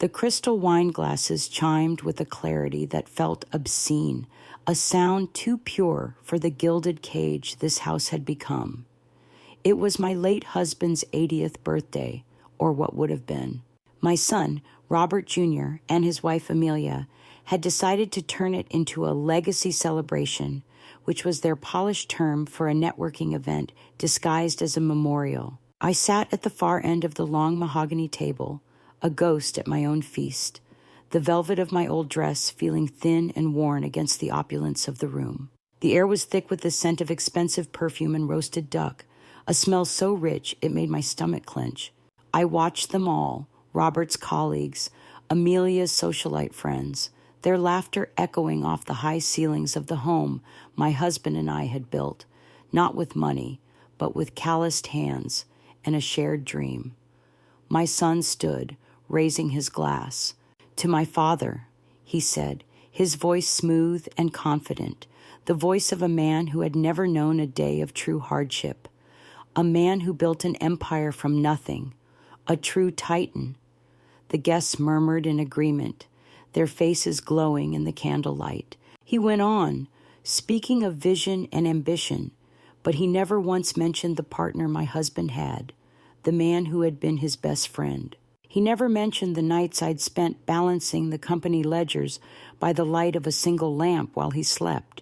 The crystal wine glasses chimed with a clarity that felt obscene, a sound too pure for the gilded cage this house had become. It was my late husband's 80th birthday, or what would have been. My son, Robert Jr., and his wife Amelia had decided to turn it into a legacy celebration, which was their polished term for a networking event disguised as a memorial. I sat at the far end of the long mahogany table, a ghost at my own feast, the velvet of my old dress feeling thin and worn against the opulence of the room. The air was thick with the scent of expensive perfume and roasted duck, a smell so rich it made my stomach clench. I watched them all, Robert's colleagues, Amelia's socialite friends, their laughter echoing off the high ceilings of the home my husband and I had built, not with money, but with calloused hands and a shared dream. My son stood, raising his glass. "To my father," he said, his voice smooth and confident, the voice of a man who had never known a day of true hardship, a man who built an empire from nothing, a true titan. The guests murmured in agreement, their faces glowing in the candlelight. He went on, speaking of vision and ambition, but he never once mentioned the partner my husband had, the man who had been his best friend. He never mentioned the nights I'd spent balancing the company ledgers by the light of a single lamp while he slept.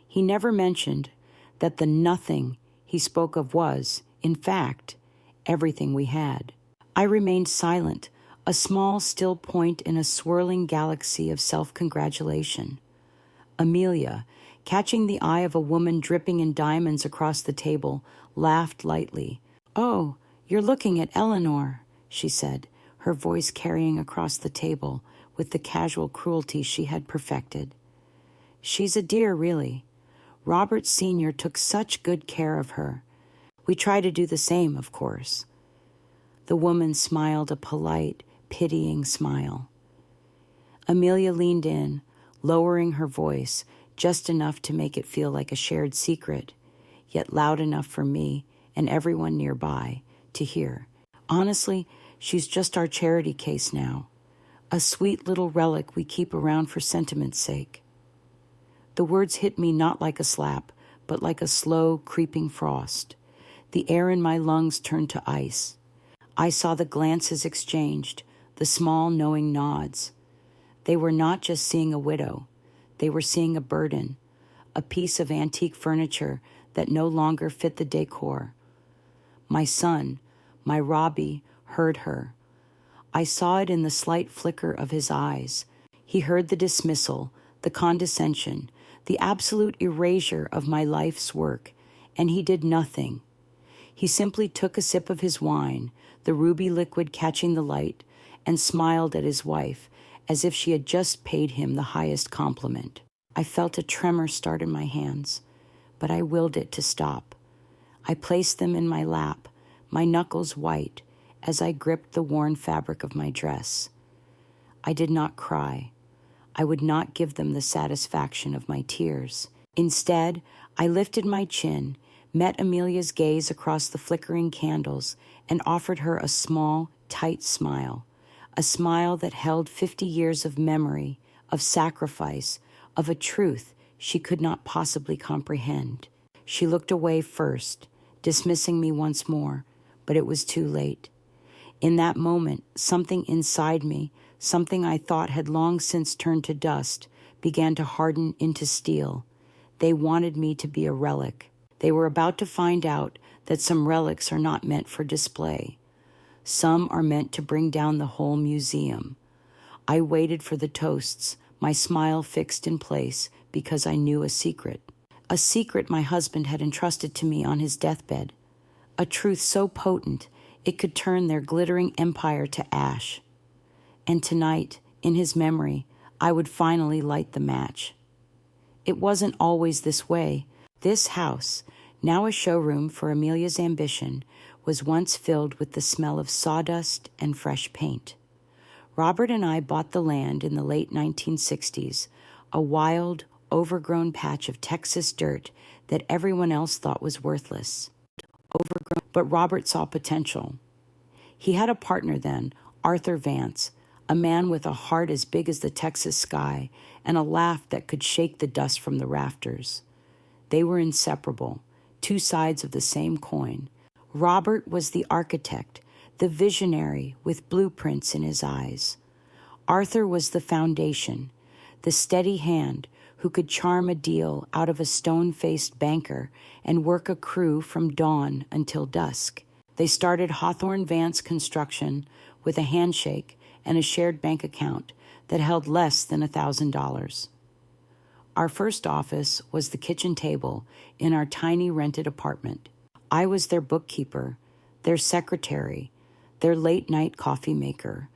He never mentioned that the nothing he spoke of was, in fact, everything we had. I remained silent, a small, still point in a swirling galaxy of self-congratulation. Amelia, catching the eye of a woman dripping in diamonds across the table, laughed lightly. "Oh, you're looking at Eleanor," she said, her voice carrying across the table with the casual cruelty she had perfected. "She's a dear, really. Robert Sr. took such good care of her. We try to do the same, of course." The woman smiled a polite, pitying smile. Amelia leaned in, lowering her voice just enough to make it feel like a shared secret, yet loud enough for me and everyone nearby to hear. "Honestly, she's just our charity case now, a sweet little relic we keep around for sentiment's sake." The words hit me not like a slap, but like a slow, creeping frost. The air in my lungs turned to ice. I saw the glances exchanged, the small, knowing nods. They were not just seeing a widow. They were seeing a burden, a piece of antique furniture that no longer fit the decor. My son, my Robbie, heard her. I saw it in the slight flicker of his eyes. He heard the dismissal, the condescension, the absolute erasure of my life's work, and he did nothing. He simply took a sip of his wine, the ruby liquid catching the light, and smiled at his wife as if she had just paid him the highest compliment. I felt a tremor start in my hands, but I willed it to stop. I placed them in my lap, my knuckles white, as I gripped the worn fabric of my dress. I did not cry. I would not give them the satisfaction of my tears. Instead, I lifted my chin, met Amelia's gaze across the flickering candles, and offered her a small, tight smile, a smile that held 50 years of memory, of sacrifice, of a truth she could not possibly comprehend. She looked away first, dismissing me once more, but it was too late. In that moment, something inside me, something I thought had long since turned to dust, began to harden into steel. They wanted me to be a relic. They were about to find out that some relics are not meant for display. Some are meant to bring down the whole museum. I waited for the toasts, my smile fixed in place because I knew a secret my husband had entrusted to me on his deathbed, a truth so potent it could turn their glittering empire to ash. And tonight, in his memory, I would finally light the match. It wasn't always this way. This house, now a showroom for Amelia's ambition, was once filled with the smell of sawdust and fresh paint. Robert and I bought the land in the late 1960s, a wild, overgrown patch of Texas dirt that everyone else thought was worthless. But Robert saw potential. He had a partner then, Arthur Vance, a man with a heart as big as the Texas sky and a laugh that could shake the dust from the rafters. They were inseparable, two sides of the same coin. Robert was the architect, the visionary with blueprints in his eyes. Arthur was the foundation, the steady hand who could charm a deal out of a stone-faced banker and work a crew from dawn until dusk. They started Hawthorne Vance Construction with a handshake and a shared bank account that held less than $1,000. Our first office was the kitchen table in our tiny rented apartment. I was their bookkeeper, their secretary, their late-night coffee maker.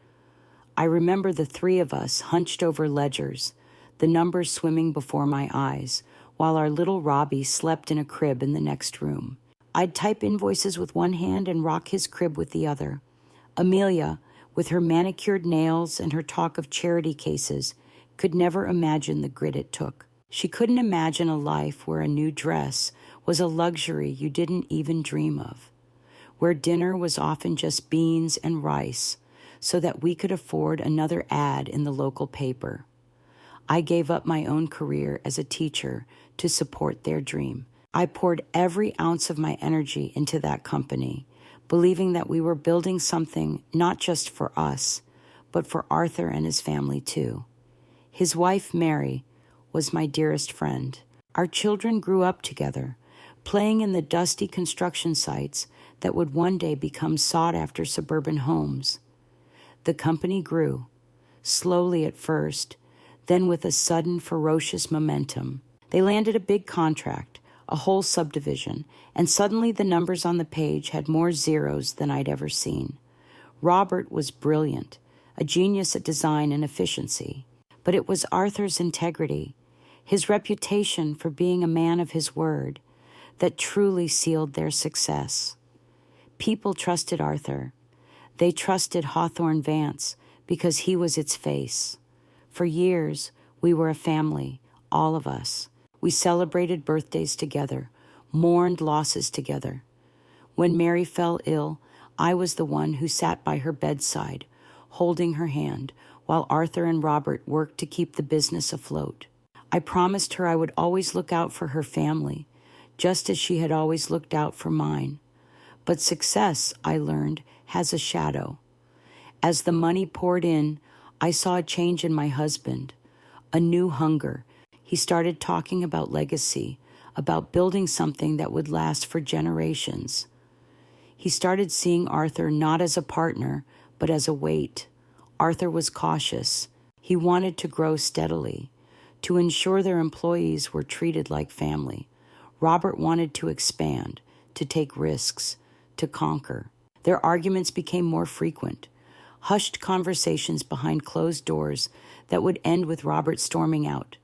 I remember the three of us hunched over ledgers, the numbers swimming before my eyes, while our little Robbie slept in a crib in the next room. I'd type invoices with one hand and rock his crib with the other. Amelia, with her manicured nails and her talk of charity cases, could never imagine the grit it took. She couldn't imagine a life where a new dress was a luxury you didn't even dream of, where dinner was often just beans and rice so that we could afford another ad in the local paper. I gave up my own career as a teacher to support their dream. I poured every ounce of my energy into that company, believing that we were building something not just for us, but for Arthur and his family too. His wife, Mary, was my dearest friend. Our children grew up together, playing in the dusty construction sites that would one day become sought-after suburban homes. The company grew, slowly at first, then with a sudden ferocious momentum. They landed a big contract, a whole subdivision, and suddenly the numbers on the page had more zeros than I'd ever seen. Robert was brilliant, a genius at design and efficiency, but it was Arthur's integrity, his reputation for being a man of his word, that truly sealed their success. People trusted Arthur. They trusted Hawthorne Vance because he was its face. For years, we were a family, all of us. We celebrated birthdays together, mourned losses together. When Mary fell ill, I was the one who sat by her bedside, holding her hand, while Arthur and Robert worked to keep the business afloat. I promised her I would always look out for her family, just as she had always looked out for mine. But success, I learned, has a shadow. As the money poured in, I saw a change in my husband, a new hunger. He started talking about legacy, about building something that would last for generations. He started seeing Arthur not as a partner, but as a weight. Arthur was cautious. He wanted to grow steadily, to ensure their employees were treated like family. Robert wanted to expand, to take risks, to conquer. Their arguments became more frequent, hushed conversations behind closed doors that would end with Robert storming out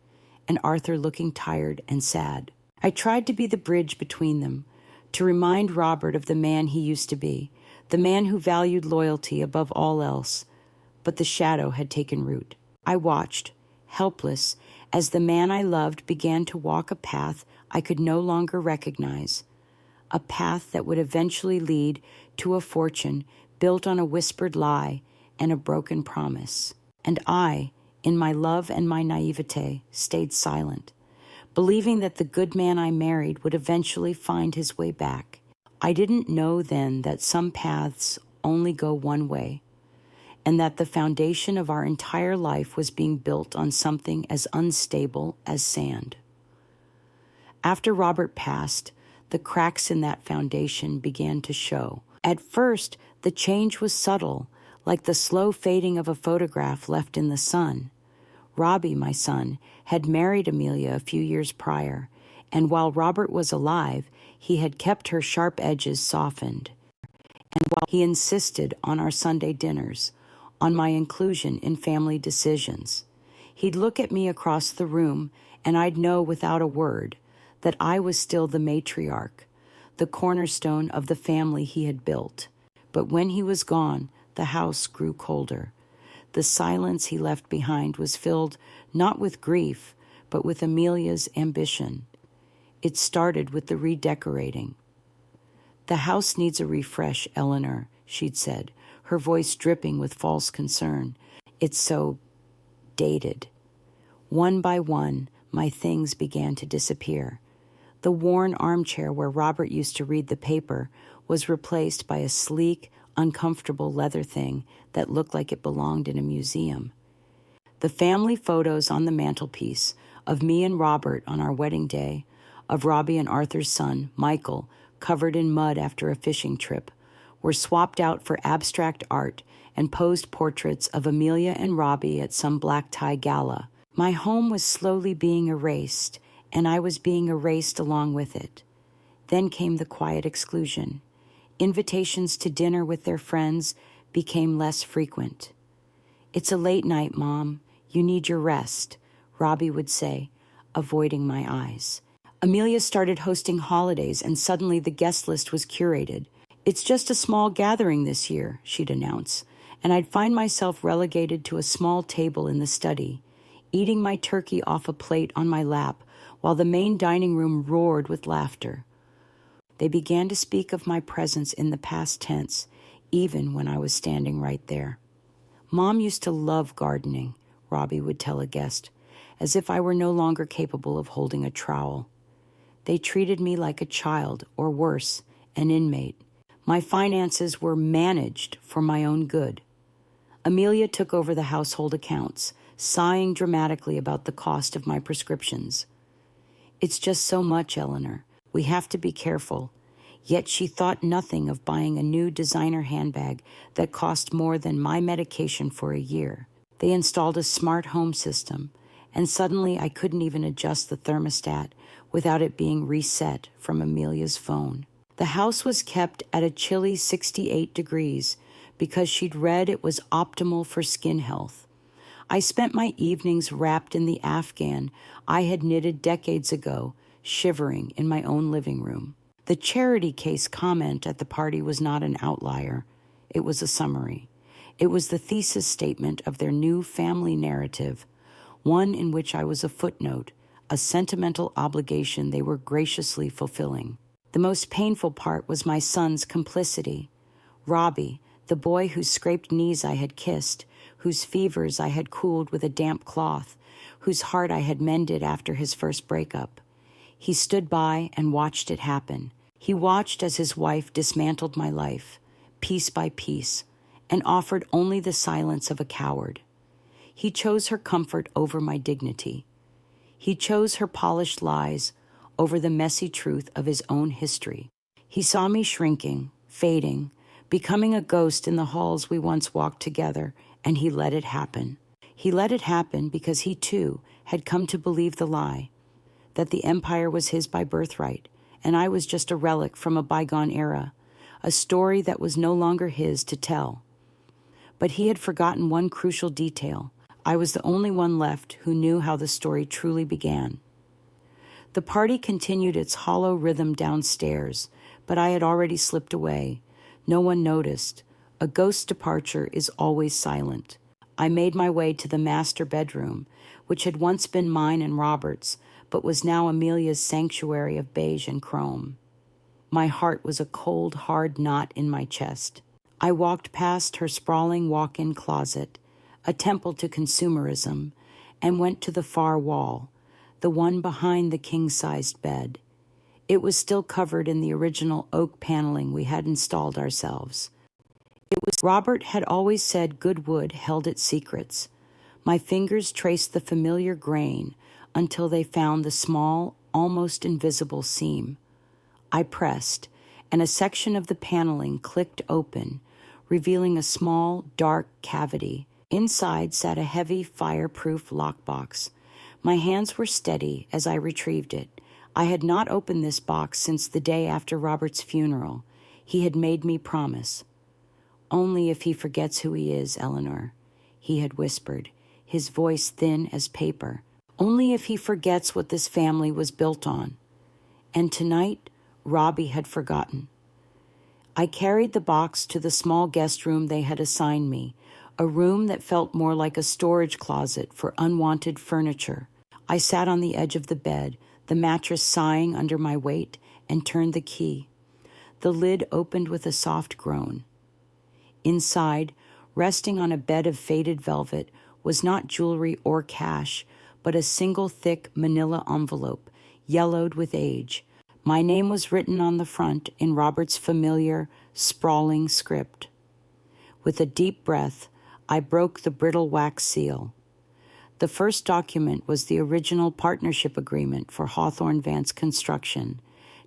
and Arthur looking tired and sad. I tried to be the bridge between them, to remind Robert of the man he used to be, the man who valued loyalty above all else, but the shadow had taken root. I watched, helpless, as the man I loved began to walk a path I could no longer recognize, a path that would eventually lead to a fortune built on a whispered lie and a broken promise. And I, in my love and my naivete, stayed silent, believing that the good man I married would eventually find his way back. I didn't know then that some paths only go one way, and that the foundation of our entire life was being built on something as unstable as sand. After Robert passed, the cracks in that foundation began to show. At first, the change was subtle, like the slow fading of a photograph left in the sun. Robbie, my son, had married Amelia a few years prior, and while Robert was alive, he had kept her sharp edges softened. And while he insisted on our Sunday dinners, on my inclusion in family decisions, he'd look at me across the room, and I'd know without a word that I was still the matriarch, the cornerstone of the family he had built. But when he was gone, the house grew colder. The silence he left behind was filled not with grief, but with Amelia's ambition. It started with the redecorating. "The house needs a refresh, Eleanor," she'd said, her voice dripping with false concern. It's so dated. One by one, my things began to disappear. The worn armchair where Robert used to read the paper was replaced by a sleek, uncomfortable leather thing that looked like it belonged in a museum. The family photos on the mantelpiece of me and Robert on our wedding day, of Robbie and Arthur's son, Michael, covered in mud after a fishing trip, were swapped out for abstract art and posed portraits of Amelia and Robbie at some black tie gala. My home was slowly being erased, and I was being erased along with it. Then came the quiet exclusion. Invitations to dinner with their friends became less frequent. "It's a late night, Mom. You need your rest," Robbie would say, avoiding my eyes. Amelia started hosting holidays, and suddenly the guest list was curated. "It's just a small gathering this year," she'd announce, and I'd find myself relegated to a small table in the study, eating my turkey off a plate on my lap while the main dining room roared with laughter. They began to speak of my presence in the past tense, even when I was standing right there. "Mom used to love gardening," Robbie would tell a guest, as if I were no longer capable of holding a trowel. They treated me like a child, or worse, an inmate. My finances were managed for my own good. Amelia took over the household accounts, sighing dramatically about the cost of my prescriptions. "It's just so much, Eleanor. We have to be careful." Yet she thought nothing of buying a new designer handbag that cost more than my medication for a year. They installed a smart home system, and suddenly I couldn't even adjust the thermostat without it being reset from Amelia's phone. The house was kept at a chilly 68 degrees because she'd read it was optimal for skin health. I spent my evenings wrapped in the Afghan I had knitted decades ago, shivering in my own living room. The charity case comment at the party was not an outlier. It was a summary. It was the thesis statement of their new family narrative, one in which I was a footnote, a sentimental obligation they were graciously fulfilling. The most painful part was my son's complicity. Robbie, the boy whose scraped knees I had kissed, whose fevers I had cooled with a damp cloth, whose heart I had mended after his first breakup. He stood by and watched it happen. He watched as his wife dismantled my life, piece by piece, and offered only the silence of a coward. He chose her comfort over my dignity. He chose her polished lies over the messy truth of his own history. He saw me shrinking, fading, becoming a ghost in the halls we once walked together, and he let it happen. He let it happen because he, too, had come to believe the lie, that the empire was his by birthright, and I was just a relic from a bygone era, a story that was no longer his to tell. But he had forgotten one crucial detail. I was the only one left who knew how the story truly began. The party continued its hollow rhythm downstairs, but I had already slipped away. No one noticed. A ghost departure is always silent. I made my way to the master bedroom, which had once been mine and Robert's, but was now Amelia's sanctuary of beige and chrome. My heart was a cold, hard knot in my chest. I walked past her sprawling walk-in closet, a temple to consumerism, and went to the far wall, the one behind the king-sized bed. It was still covered in the original oak paneling we had installed ourselves. Robert had always said good wood held its secrets. My fingers traced the familiar grain until they found the small, almost invisible seam. I pressed, and a section of the paneling clicked open, revealing a small, dark cavity. Inside sat a heavy, fireproof lockbox. My hands were steady as I retrieved it. I had not opened this box since the day after Robert's funeral. He had made me promise. "Only if he forgets who he is, Eleanor," he had whispered, his voice thin as paper. "Only if he forgets what this family was built on." And tonight, Robbie had forgotten. I carried the box to the small guest room they had assigned me, a room that felt more like a storage closet for unwanted furniture. I sat on the edge of the bed, the mattress sighing under my weight, and turned the key. The lid opened with a soft groan. Inside, Resting on a bed of faded velvet was not jewelry or cash, but a single thick manila envelope, yellowed with age. My name was written on the front in Robert's familiar, sprawling script. With a deep breath, I broke the brittle wax seal. The first document was the original partnership agreement for Hawthorne Vance Construction,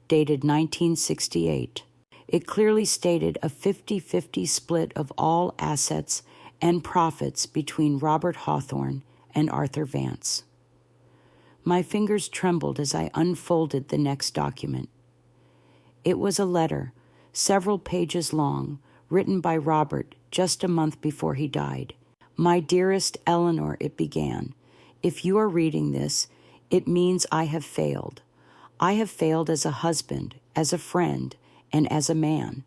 dated 1968. It clearly stated a 50-50 split of all assets and profits between Robert Hawthorne and Arthur Vance. My fingers trembled as I unfolded the next document. It was a letter, several pages long, written by Robert just a month before he died. "My dearest Eleanor," it began, "if you are reading this, it means I have failed. I have failed as a husband, as a friend, and as a man.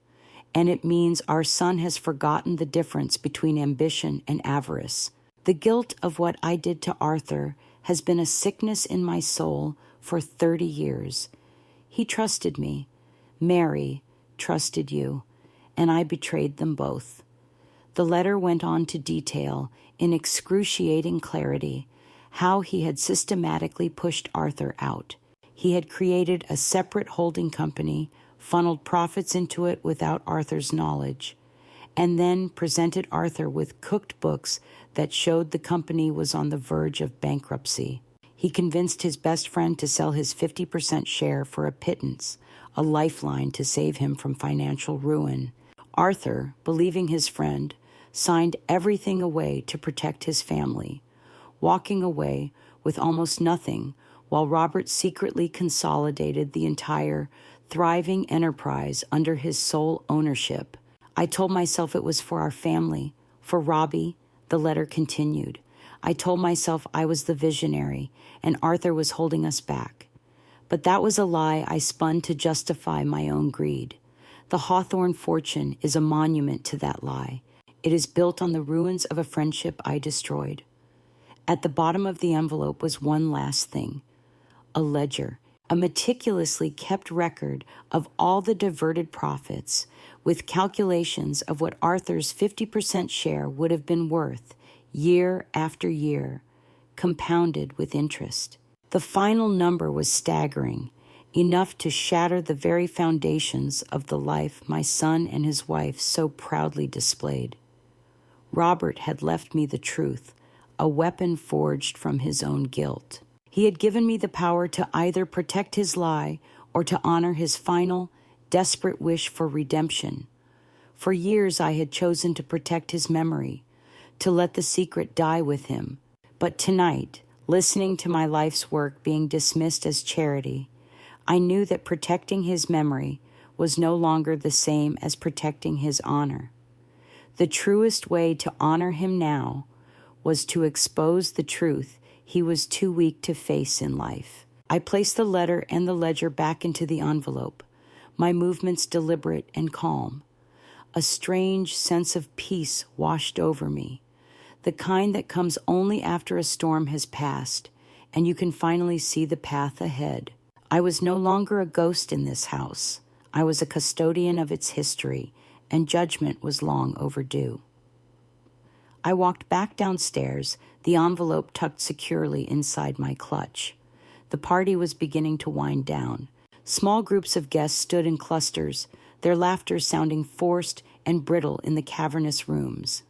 And it means our son has forgotten the difference between ambition and avarice. The guilt of what I did to Arthur has been a sickness in my soul for 30 years. He trusted me. Mary trusted you, and I betrayed them both." The letter went on to detail, in excruciating clarity, how he had systematically pushed Arthur out. He had created a separate holding company, funneled profits into it without Arthur's knowledge, and then presented Arthur with cooked books that showed the company was on the verge of bankruptcy. He convinced his best friend to sell his 50% share for a pittance, a lifeline to save him from financial ruin. Arthur, believing his friend, signed everything away to protect his family, walking away with almost nothing while Robert secretly consolidated the entire thriving enterprise under his sole ownership. I told myself it was for our family, for Robbie. The letter continued. I told myself I was the visionary and Arthur was holding us back. But that was a lie I spun to justify my own greed. The Hawthorne fortune is a monument to that lie. It is built on the ruins of a friendship I destroyed. At the bottom of the envelope was one last thing: a ledger, a meticulously kept record of all the diverted profits, with calculations of what Arthur's 50% share would have been worth year after year, compounded with interest. The final number was staggering, enough to shatter the very foundations of the life my son and his wife so proudly displayed. Robert had left me the truth, a weapon forged from his own guilt. He had given me the power to either protect his lie or to honor his final, desperate wish for redemption. For years I had chosen to protect his memory, to let the secret die with him. But tonight, listening to my life's work being dismissed as charity, I knew that protecting his memory was no longer the same as protecting his honor. The truest way to honor him now was to expose the truth he was too weak to face in life. I placed the letter and the ledger back into the envelope, my movements deliberate and calm. A strange sense of peace washed over me, the kind that comes only after a storm has passed and you can finally see the path ahead. I was no longer a ghost in this house. I was a custodian of its history, and judgment was long overdue. I walked back downstairs, the envelope tucked securely inside my clutch. The party was beginning to wind down. Small groups of guests stood in clusters, their laughter sounding forced and brittle in the cavernous rooms.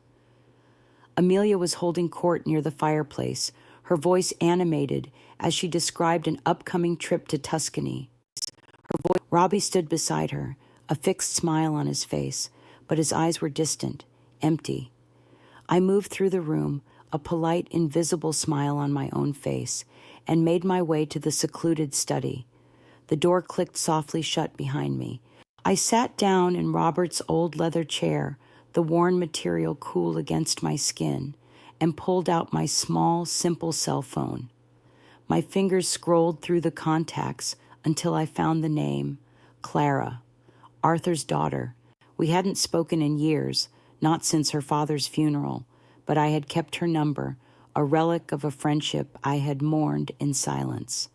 Amelia was holding court near the fireplace, her voice animated as she described an upcoming trip to Tuscany. Robbie stood beside her, a fixed smile on his face, but his eyes were distant, empty. I moved through the room, a polite, invisible smile on my own face, and made my way to the secluded study. The door clicked softly shut behind me. I sat down in Robert's old leather chair, the worn material cool against my skin, and pulled out my small, simple cell phone. My fingers scrolled through the contacts until I found the name, Clara, Arthur's daughter. We hadn't spoken in years, not since her father's funeral, but I had kept her number, a relic of a friendship I had mourned in silence.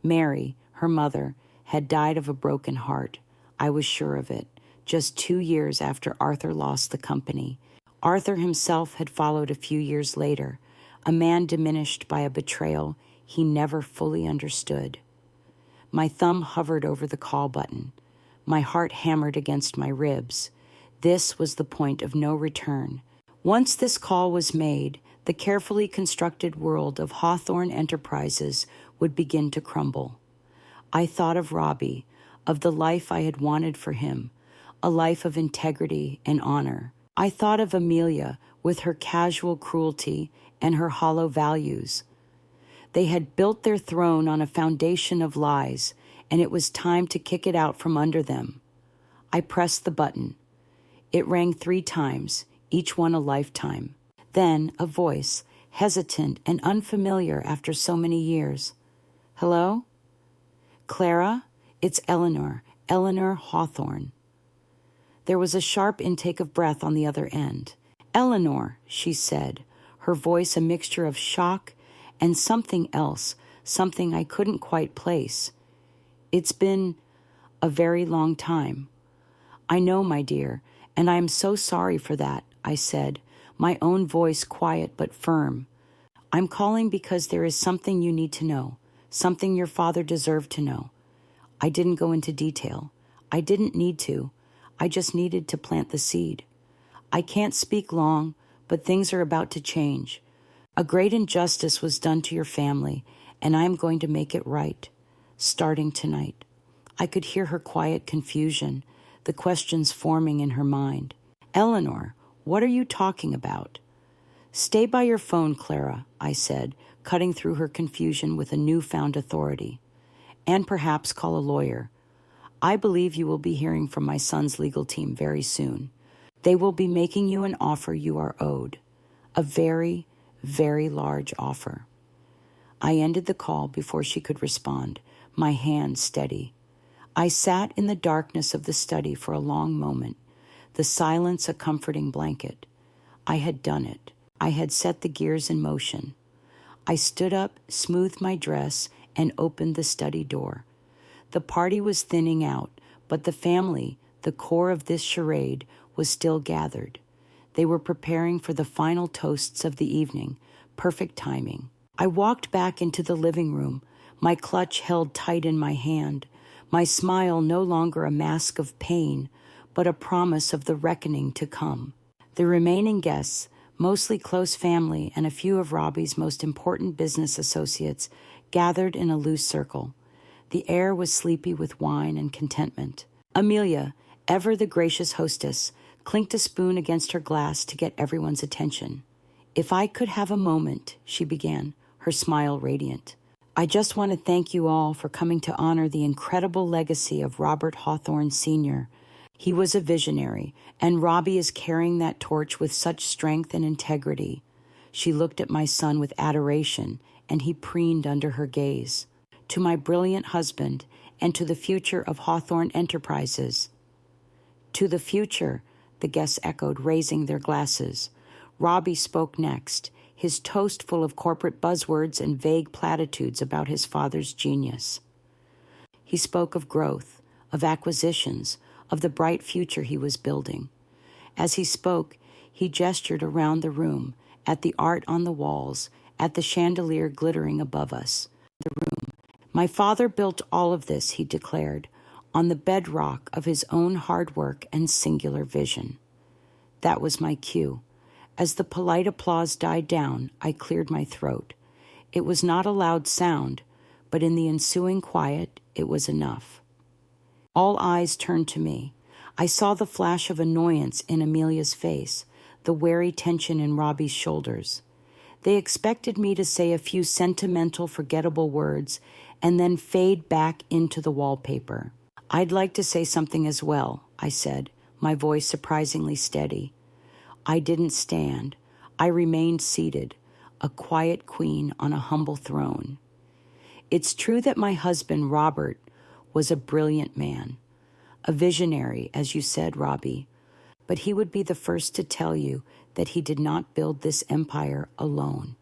Mary, her mother, had died of a broken heart. I was sure of it, just 2 years after Arthur lost the company. Arthur himself had followed a few years later, a man diminished by a betrayal he never fully understood. My thumb hovered over the call button. My heart hammered against my ribs. This was the point of no return. Once this call was made, the carefully constructed world of Hawthorne Enterprises would begin to crumble. I thought of Robbie, of the life I had wanted for him, a life of integrity and honor. I thought of Amelia with her casual cruelty and her hollow values. They had built their throne on a foundation of lies, and it was time to kick it out from under them. I pressed the button. It rang 3 times, each one a lifetime. Then a voice, hesitant and unfamiliar after so many years. "Hello? Clara? It's Eleanor Hawthorne." There was a sharp intake of breath on the other end. "Eleanor," she said, her voice a mixture of shock and something else, something I couldn't quite place. "It's been a very long time." "I know, my dear, and I am so sorry for that," I said, my own voice quiet but firm. "I'm calling because there is something you need to know, something your father deserved to know." I didn't go into detail. I didn't need to. I just needed to plant the seed. "I can't speak long, but things are about to change. A great injustice was done to your family, and I am going to make it right, starting tonight." I could hear her quiet confusion, the questions forming in her mind. "Eleanor, what are you talking about?" "Stay by your phone, Clara," I said, cutting through her confusion with a newfound authority. "And perhaps call a lawyer. I believe you will be hearing from my son's legal team very soon. They will be making you an offer you are owed. A very, very large offer." I ended the call before she could respond, my hand steady. I sat in the darkness of the study for a long moment, the silence a comforting blanket. I had done it. I had set the gears in motion. I stood up, smoothed my dress, and opened the study door. The party was thinning out, but the family, the core of this charade, was still gathered. They were preparing for the final toasts of the evening. Perfect timing. I walked back into the living room, my clutch held tight in my hand, my smile no longer a mask of pain, but a promise of the reckoning to come. The remaining guests, mostly close family and a few of Robbie's most important business associates, gathered in a loose circle. The air was sleepy with wine and contentment. Amelia, ever the gracious hostess, clinked a spoon against her glass to get everyone's attention. "If I could have a moment," she began, her smile radiant. "I just want to thank you all for coming to honor the incredible legacy of Robert Hawthorne Sr. He was a visionary, and Robbie is carrying that torch with such strength and integrity." She looked at my son with adoration, and he preened under her gaze. "To my brilliant husband, and to the future of Hawthorne Enterprises." "To the future," the guests echoed, raising their glasses. Robbie spoke next, his toast full of corporate buzzwords and vague platitudes about his father's genius. He spoke of growth, of acquisitions, of the bright future he was building. As he spoke, he gestured around the room, at the art on the walls, at the chandelier glittering above us. The room. "My father built all of this," he declared, "on the bedrock of his own hard work and singular vision." That was my cue. As the polite applause died down, I cleared my throat. It was not a loud sound, but in the ensuing quiet, it was enough. All eyes turned to me. I saw the flash of annoyance in Amelia's face, the wary tension in Robbie's shoulders. They expected me to say a few sentimental, forgettable words and then fade back into the wallpaper. "I'd like to say something as well," I said, my voice surprisingly steady. I didn't stand. I remained seated, a quiet queen on a humble throne. It's true that my husband, Robert, was a brilliant man, a visionary, as you said, Robbie, but he would be the first to tell you that he did not build this empire alone.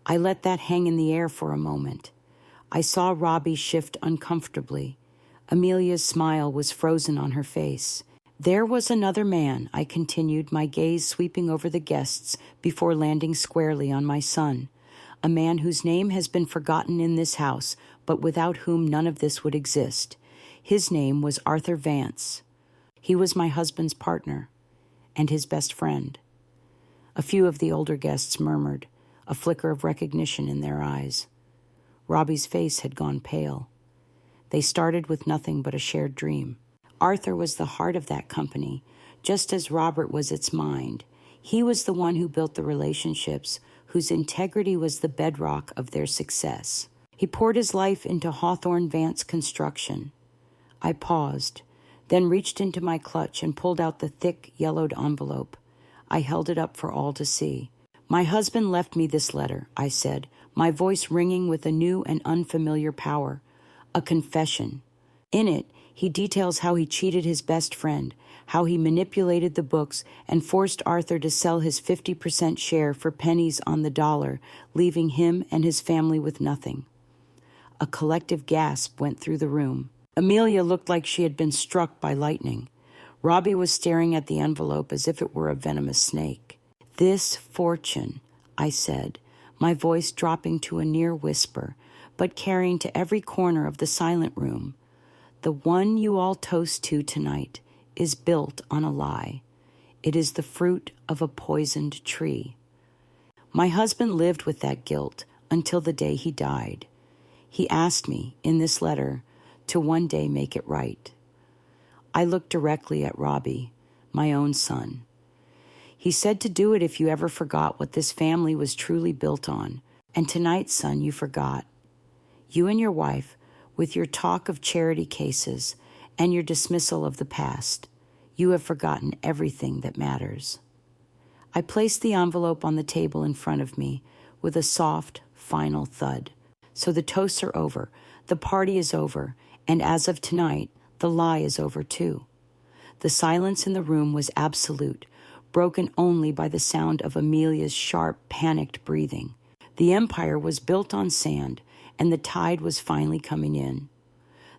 I let that hang in the air for a moment. I saw Robbie shift uncomfortably. Amelia's smile was frozen on her face. There was another man, I continued, my gaze sweeping over the guests before landing squarely on my son, a man whose name has been forgotten in this house, but without whom none of this would exist. His name was Arthur Vance. He was my husband's partner and his best friend. A few of the older guests murmured, a flicker of recognition in their eyes. Robbie's face had gone pale. They started with nothing but a shared dream. Arthur was the heart of that company, just as Robert was its mind. He was the one who built the relationships, whose integrity was the bedrock of their success. He poured his life into Hawthorne Vance construction. I paused, then reached into my clutch and pulled out the thick, yellowed envelope. I held it up for all to see. My husband left me this letter, I said, my voice ringing with a new and unfamiliar power. A confession. In it, he details how he cheated his best friend, how he manipulated the books and forced Arthur to sell his 50% share for pennies on the dollar, leaving him and his family with nothing. A collective gasp went through the room. Amelia looked like she had been struck by lightning. Robbie was staring at the envelope as if it were a venomous snake. This fortune, I said, my voice dropping to a near whisper, but carrying to every corner of the silent room. The one you all toast to tonight is built on a lie. It is the fruit of a poisoned tree. My husband lived with that guilt until the day he died. He asked me, in this letter, to one day make it right. I looked directly at Robbie, my own son. He said to do it if you ever forgot what this family was truly built on. And tonight, son, you forgot. You and your wife, with your talk of charity cases and your dismissal of the past, you have forgotten everything that matters. I placed the envelope on the table in front of me with a soft, final thud. So the toasts are over, the party is over, and as of tonight, the lie is over too. The silence in the room was absolute, broken only by the sound of Amelia's sharp, panicked breathing. The empire was built on sand, and the tide was finally coming in.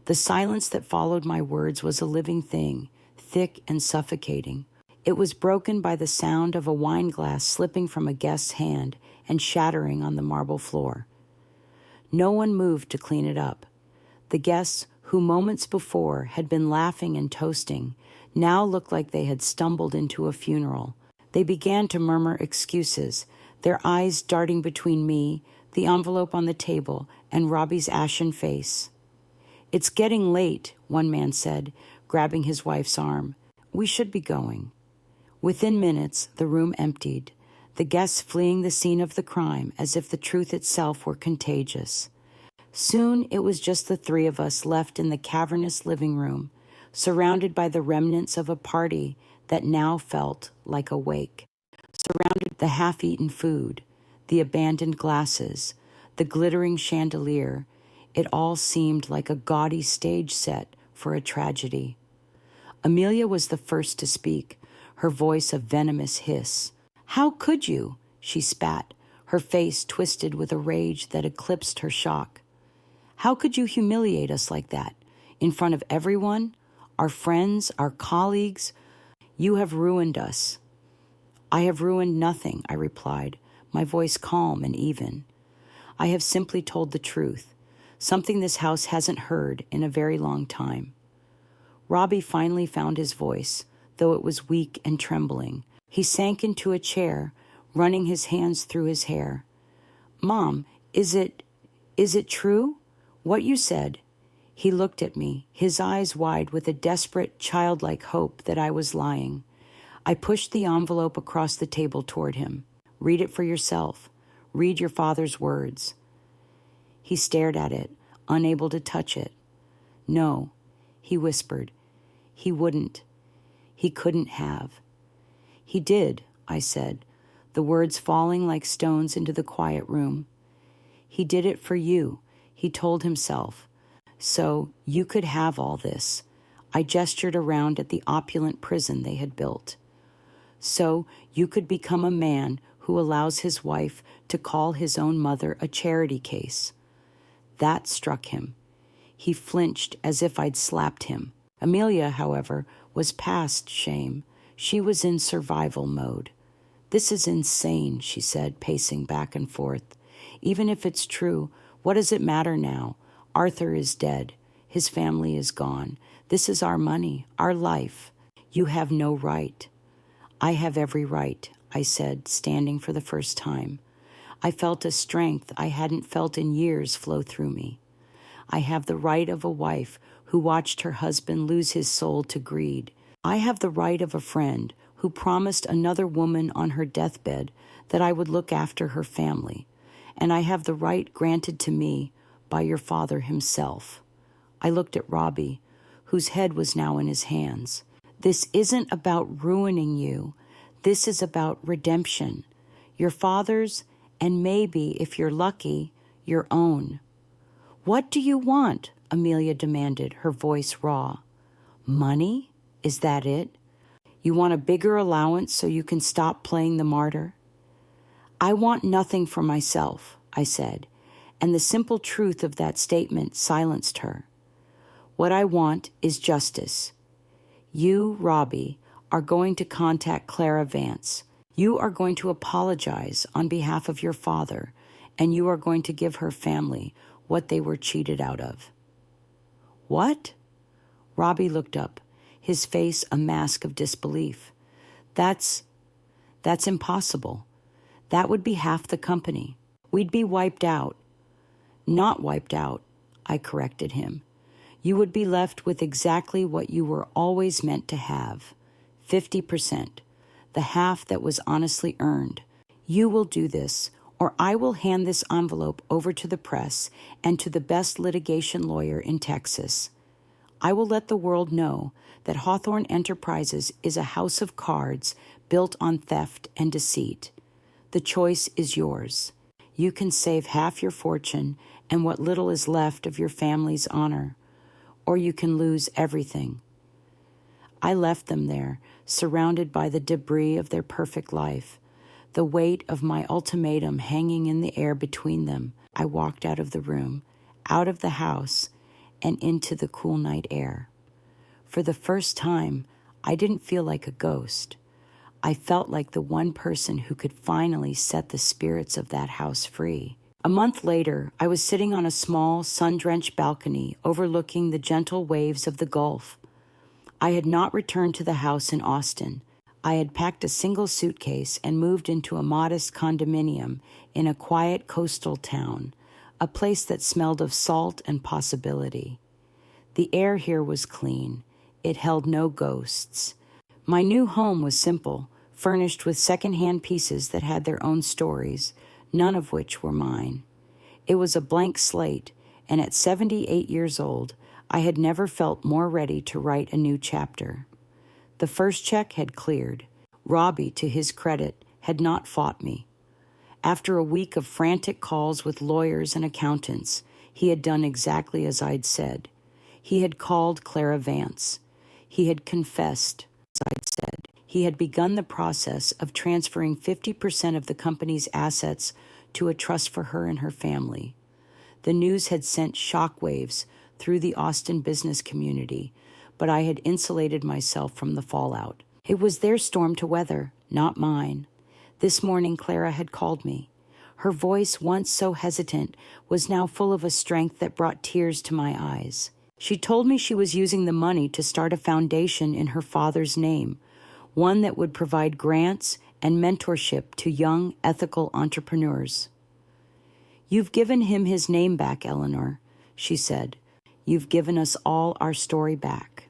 The silence that followed my words was a living thing, thick and suffocating. It was broken by the sound of a wine glass slipping from a guest's hand and shattering on the marble floor. No one moved to clean it up. The guests, who moments before had been laughing and toasting, now looked like they had stumbled into a funeral. They began to murmur excuses, their eyes darting between me, the envelope on the table, and Robbie's ashen face. "It's getting late," one man said, grabbing his wife's arm. "We should be going." Within minutes, the room emptied, the guests fleeing the scene of the crime as if the truth itself were contagious. Soon it was just the three of us left in the cavernous living room, surrounded by the remnants of a party that now felt like a wake. Surrounded the half-eaten food, the abandoned glasses, the glittering chandelier, it all seemed like a gaudy stage set for a tragedy. Amelia was the first to speak, her voice a venomous hiss. "How could you?" she spat, her face twisted with a rage that eclipsed her shock. "How could you humiliate us like that, in front of everyone, our friends, our colleagues? You have ruined us." "I have ruined nothing," I replied, my voice calm and even. "I have simply told the truth, something this house hasn't heard in a very long time." Robbie finally found his voice, though it was weak and trembling. He sank into a chair, running his hands through his hair. "Mom, is it true? What you said?" He looked at me, his eyes wide with a desperate, childlike hope that I was lying. I pushed the envelope across the table toward him. "Read it for yourself. Read your father's words." He stared at it, unable to touch it. "No," he whispered. "He wouldn't. He couldn't have." "He did," I said, the words falling like stones into the quiet room. "He did it for you," he told himself. "So you could have all this." I gestured around at the opulent prison they had built. "So you could become a man who allows his wife to call his own mother a charity case." That struck him. He flinched as if I'd slapped him. Amelia, however, was past shame. She was in survival mode. "This is insane," she said, pacing back and forth. "Even if it's true, what does it matter now? Arthur is dead. His family is gone. This is our money, our life. You have no right." "I have every right," I said, standing for the first time. I felt a strength I hadn't felt in years flow through me. I have the right of a wife who watched her husband lose his soul to greed. I have the right of a friend who promised another woman on her deathbed that I would look after her family. And I have the right granted to me by your father himself. I looked at Robbie, whose head was now in his hands. "This isn't about ruining you. This is about redemption. Your father's, and maybe, if you're lucky, your own." "What do you want?" Amelia demanded, her voice raw. "Money? Is that it? You want a bigger allowance so you can stop playing the martyr?" "I want nothing for myself," I said, and the simple truth of that statement silenced her. "What I want is justice. You, Robbie, are going to contact Clara Vance. You are going to apologize on behalf of your father, and you are going to give her family what they were cheated out of." "What?" Robbie looked up, his face a mask of disbelief. That's impossible. That would be half the company. We'd be wiped out." "Not wiped out," I corrected him. "You would be left with exactly what you were always meant to have, 50%, the half that was honestly earned. You will do this, or I will hand this envelope over to the press and to the best litigation lawyer in Texas. I will let the world know that Hawthorne Enterprises is a house of cards built on theft and deceit. The choice is yours. You can save half your fortune and what little is left of your family's honor, or you can lose everything." I left them there, surrounded by the debris of their perfect life, the weight of my ultimatum hanging in the air between them. I walked out of the room, out of the house, and into the cool night air. For the first time, I didn't feel like a ghost. I felt like the one person who could finally set the spirits of that house free. A month later, I was sitting on a small, sun-drenched balcony overlooking the gentle waves of the Gulf. I had not returned to the house in Austin. I had packed a single suitcase and moved into a modest condominium in a quiet coastal town, a place that smelled of salt and possibility. The air here was clean. It held no ghosts. My new home was simple, furnished with second-hand pieces that had their own stories, none of which were mine. It was a blank slate, and at 78 years old, I had never felt more ready to write a new chapter. The first check had cleared. Robbie, to his credit, had not fought me. After a week of frantic calls with lawyers and accountants, he had done exactly as I'd said. He had called Clara Vance. He had confessed, as I'd said. He had begun the process of transferring 50% of the company's assets to a trust for her and her family. The news had sent shockwaves through the Austin business community, but I had insulated myself from the fallout. It was their storm to weather, not mine. This morning, Clara had called me. Her voice, once so hesitant, was now full of a strength that brought tears to my eyes. She told me she was using the money to start a foundation in her father's name, one that would provide grants and mentorship to young, ethical entrepreneurs. "You've given him his name back, Eleanor," she said. "You've given us all our story back."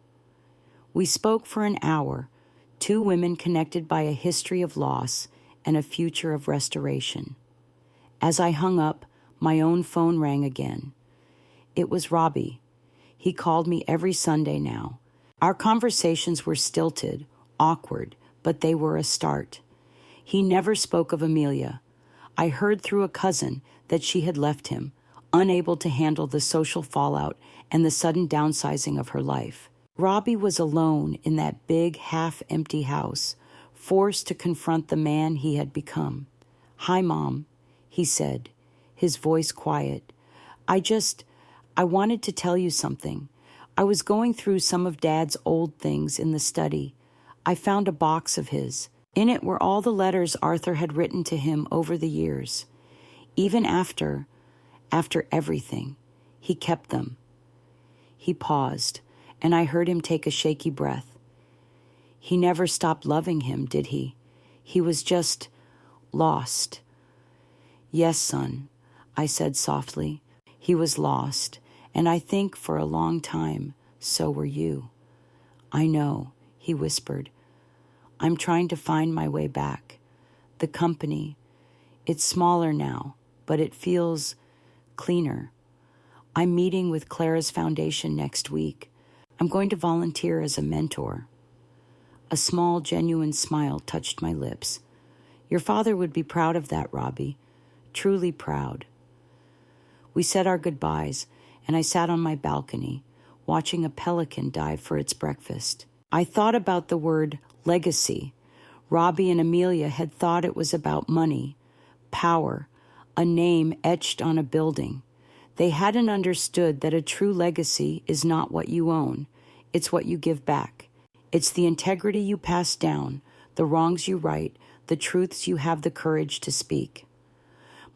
We spoke for an hour, two women connected by a history of loss and a future of restoration. As I hung up, my own phone rang again. It was Robbie. He called me every Sunday now. Our conversations were stilted, awkward, but they were a start. He never spoke of Amelia. I heard through a cousin that she had left him, unable to handle the social fallout and the sudden downsizing of her life. Robbie was alone in that big, half-empty house, forced to confront the man he had become. "Hi, Mom," he said, his voice quiet. I wanted to tell you something. I was going through some of Dad's old things in the study. I found a box of his. In it were all the letters Arthur had written to him over the years. Even after everything, he kept them. He paused, and I heard him take a shaky breath. He never stopped loving him, did he? He was just lost. Yes, son, I said softly. He was lost, and I think for a long time, so were you. I know, he whispered. I'm trying to find my way back. The company, it's smaller now, but it feels cleaner. I'm meeting with Clara's foundation next week. I'm going to volunteer as a mentor. A small, genuine smile touched my lips. Your father would be proud of that, Robbie. Truly proud. We said our goodbyes, and I sat on my balcony, watching a pelican dive for its breakfast. I thought about the word legacy. Robbie and Amelia had thought it was about money, power, a name etched on a building. They hadn't understood that a true legacy is not what you own, it's what you give back. It's the integrity you pass down, the wrongs you right, the truths you have the courage to speak.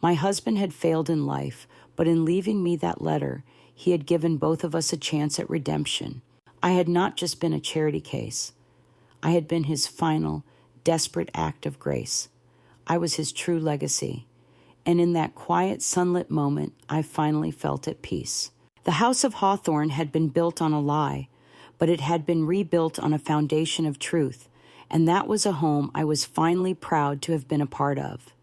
My husband had failed in life, but in leaving me that letter, he had given both of us a chance at redemption. I had not just been a charity case. I had been his final, desperate act of grace. I was his true legacy. And in that quiet, sunlit moment, I finally felt at peace. The House of Hawthorne had been built on a lie, but it had been rebuilt on a foundation of truth, and that was a home I was finally proud to have been a part of.